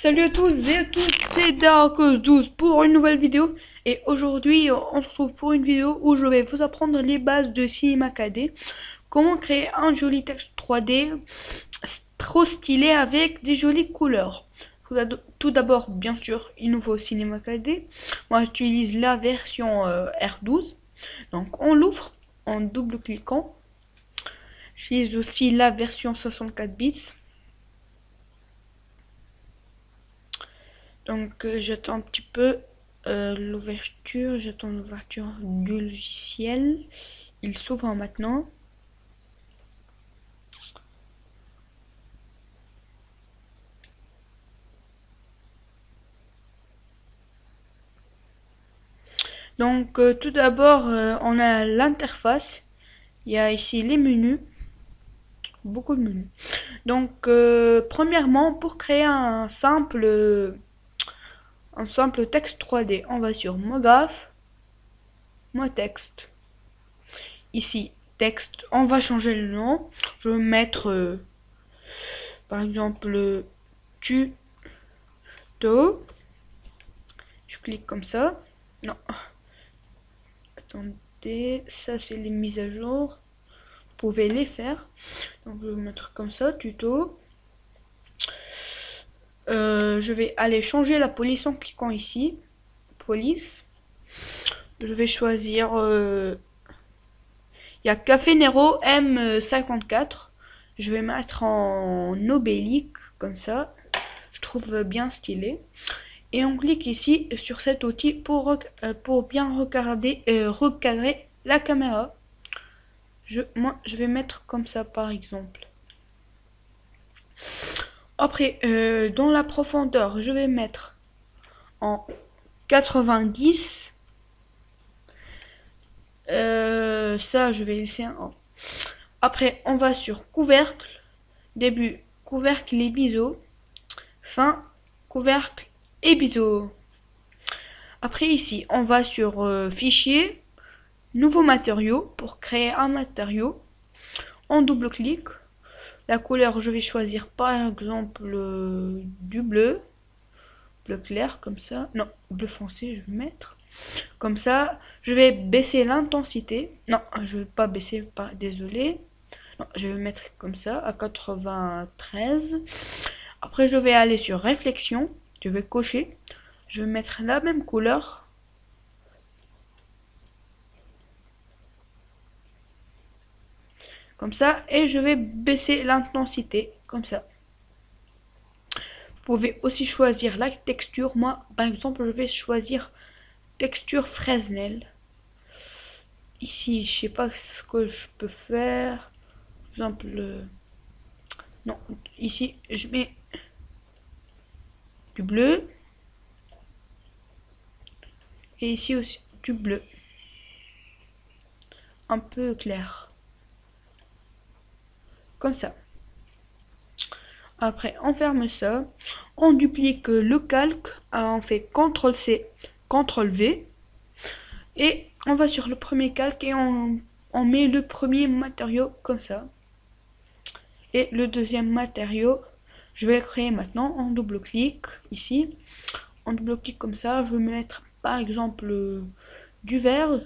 Salut à tous et à toutes, c'est Dark12 pour une nouvelle vidéo. Et aujourd'hui, on se retrouve pour une vidéo où je vais vous apprendre les bases de Cinema 4D. Comment créer un joli texte 3D trop stylé avec des jolies couleurs. Tout d'abord, bien sûr, il nous faut Cinema 4D. Moi, j'utilise la version R12. Donc, on l'ouvre en double-cliquant. J'utilise aussi la version 64 bits. Donc j'attends un petit peu l'ouverture, j'attends l'ouverture du logiciel. Il s'ouvre maintenant. Donc tout d'abord on a l'interface. Il y a ici les menus. Beaucoup de menus. Donc premièrement, pour créer un simple texte 3D, on va sur Mot graphe, Mot texte. Ici, texte, on va changer le nom. Je vais mettre par exemple tuto. Je clique comme ça. Non. Attendez, ça c'est les mises à jour. Vous pouvez les faire. Donc je vais mettre comme ça, tuto. Je vais aller changer la police en cliquant ici. Police. Je vais choisir. Il y a Café Nero M54. Je vais mettre en obélique comme ça. Je trouve bien stylé. Et on clique ici sur cet outil pour bien recadrer la caméra. Moi, je vais mettre comme ça par exemple. Après, dans la profondeur, je vais mettre en 90. Ça, je vais laisser un 1. Après, on va sur couvercle. Début, couvercle et biseaux. Fin, couvercle et biseaux. Après, ici, on va sur fichier, nouveau matériau pour créer un matériau. On double-clique. La couleur, je vais choisir par exemple du bleu. Bleu clair, comme ça. Non, bleu foncé, je vais mettre. Comme ça, je vais baisser l'intensité. Non, je vais pas baisser, désolé. Non, je vais mettre comme ça, à 93. Après, je vais aller sur réflexion. Je vais cocher. Je vais mettre la même couleur. Comme ça. Et je vais baisser l'intensité. Comme ça. Vous pouvez aussi choisir la texture. Moi, par exemple, je vais choisir texture Fresnel. Ici, je sais pas ce que je peux faire. Par exemple, non, ici, je mets du bleu. Et ici aussi, du bleu. Un peu clair. Comme ça. Après, on ferme ça. On duplique le calque. On fait CTRL-C, CTRL-V. Et on va sur le premier calque et on met le premier matériau comme ça. Et le deuxième matériau, je vais le créer maintenant. On double-clique ici. On double-clique comme ça. Je vais mettre par exemple du vert.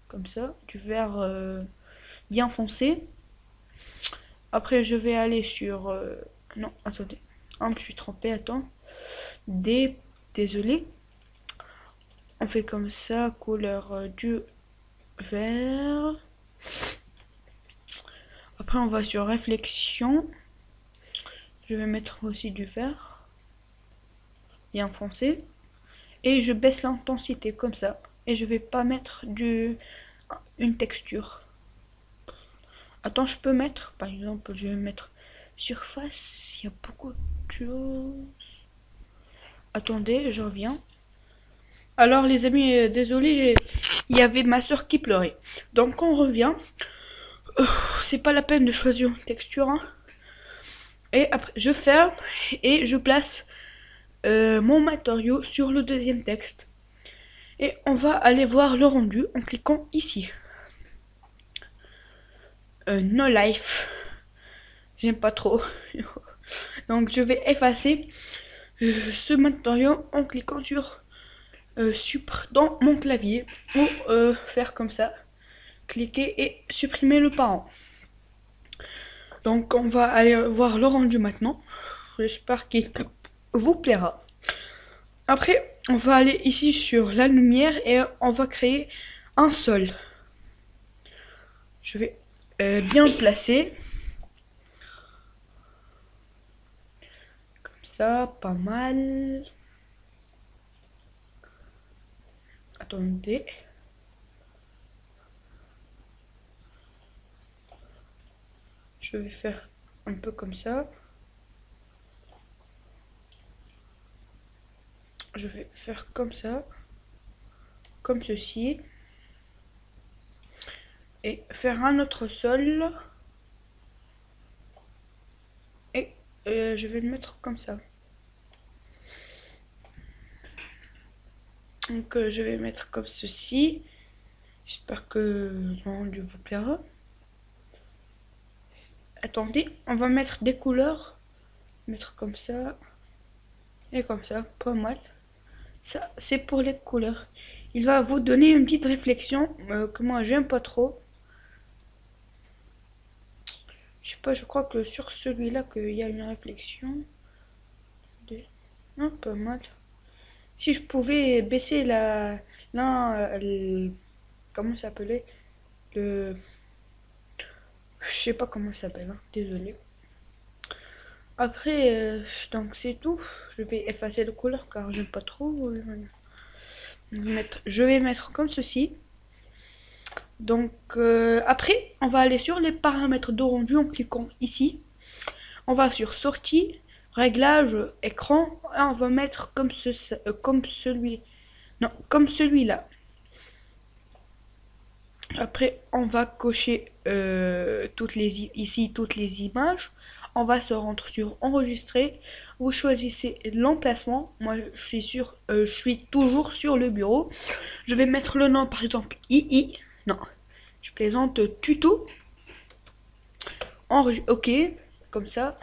Comme ça. Du vert bien foncé. Après, je vais aller sur... non, attendez. Je me suis trompé, attends. Désolé. On fait comme ça, couleur du vert. Après, on va sur réflexion. Je vais mettre aussi du vert. Bien foncé. Et je baisse l'intensité comme ça. Et je vais pas mettre une texture. Attends, je peux mettre, par exemple, je vais mettre surface. Il y a beaucoup de choses. Attendez, je reviens. Alors les amis, désolé, il y avait ma soeur qui pleurait. Donc on revient. C'est pas la peine de choisir une texture. Hein. Et après, je ferme et je place mon matériau sur le deuxième texte. Et on va aller voir le rendu en cliquant ici. No life. J'aime pas trop. Donc je vais effacer. ce matériau en cliquant sur Supr dans mon clavier ou faire comme ça, cliquer et supprimer le parent. Donc on va aller voir le rendu maintenant. J'espère qu'il vous plaira. Après, on va aller ici sur la lumière et on va créer un sol. Je vais bien placer. Comme ça, pas mal. Attendez. Je vais faire un peu comme ça. Je vais faire comme ça. Comme ceci. Et faire un autre sol. Et je vais le mettre comme ça. Donc je vais mettre comme ceci. J'espère que le rendu vous plaira. Attendez, on va mettre des couleurs. Mettre comme ça. Et comme ça, pas mal. Ça, c'est pour les couleurs. Il va vous donner une petite réflexion que moi j'aime pas trop. Je sais pas, je crois que sur celui-là qu'il y a une réflexion. Non, pas mal. Si je pouvais baisser comment ça s'appelait, je sais pas comment ça s'appelle, hein, désolé. Après, donc c'est tout. Je vais effacer la couleur car j'aime pas trop. Je vais mettre comme ceci. Donc après, on va aller sur les paramètres de rendu en cliquant ici. On va sur sortie, réglage, écran. Et on va mettre comme celui-là. Après, on va cocher toutes les images. On va se rendre sur enregistrer. Vous choisissez l'emplacement. Moi, je suis toujours sur le bureau. Je vais mettre le nom, par exemple, II. Non, je plaisante, tuto. Ok, comme ça.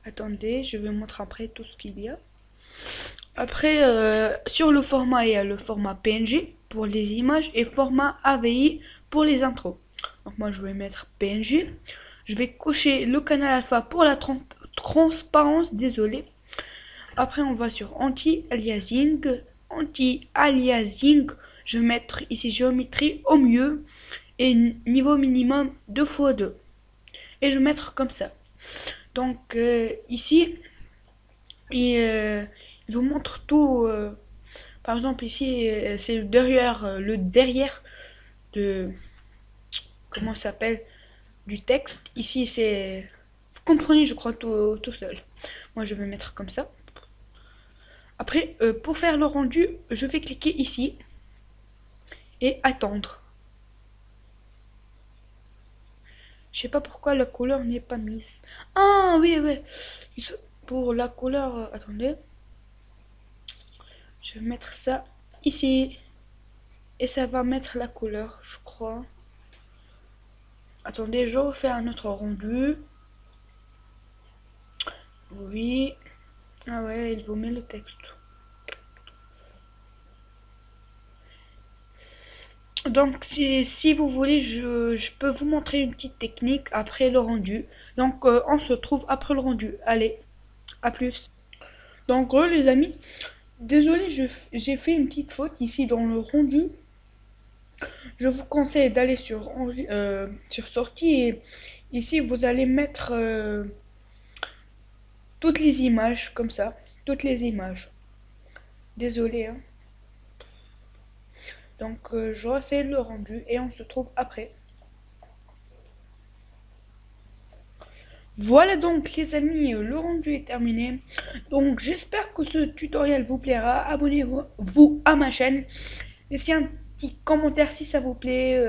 Attendez, je vais montrer après tout ce qu'il y a. Après, sur le format, il y a le format PNG pour les images et format AVI pour les intros. Donc moi, je vais mettre PNG. Je vais cocher le canal alpha pour la transparence, désolé. Après, on va sur anti-aliasing. Anti-aliasing, je vais mettre ici géométrie au mieux et niveau minimum 2x2. Et je vais mettre comme ça. Donc ici, il vous montre tout. Par exemple ici, c'est le derrière de comment ça s'appelle du texte. Ici c'est, vous comprenez, je crois tout seul. Moi je vais mettre comme ça. Après pour faire le rendu, je vais cliquer ici et attendre. Je sais pas pourquoi la couleur n'est pas mise. Ah oui, oui. Pour la couleur, attendez. Je vais mettre ça ici. Et ça va mettre la couleur, je crois. Attendez, je refais un autre rendu. Oui. Ah ouais, il vous met le texte. Donc si vous voulez, je peux vous montrer une petite technique après le rendu. Donc on se retrouve après le rendu. Allez, à plus. Donc les amis, désolé, j'ai fait une petite faute ici dans le rendu. Je vous conseille d'aller sur sortie et ici vous allez mettre toutes les images comme ça. Toutes les images. Désolé, hein. Donc je refais le rendu et on se retrouve après. Voilà donc les amis, le rendu est terminé. Donc j'espère que ce tutoriel vous plaira. Abonnez-vous à ma chaîne. Laissez un petit commentaire si ça vous plaît.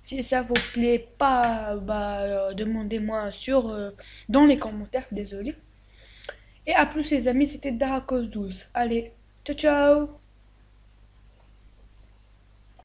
Si ça vous plaît pas, demandez-moi dans les commentaires, désolé. Et à plus les amis, c'était Daracos12. Allez, ciao ciao.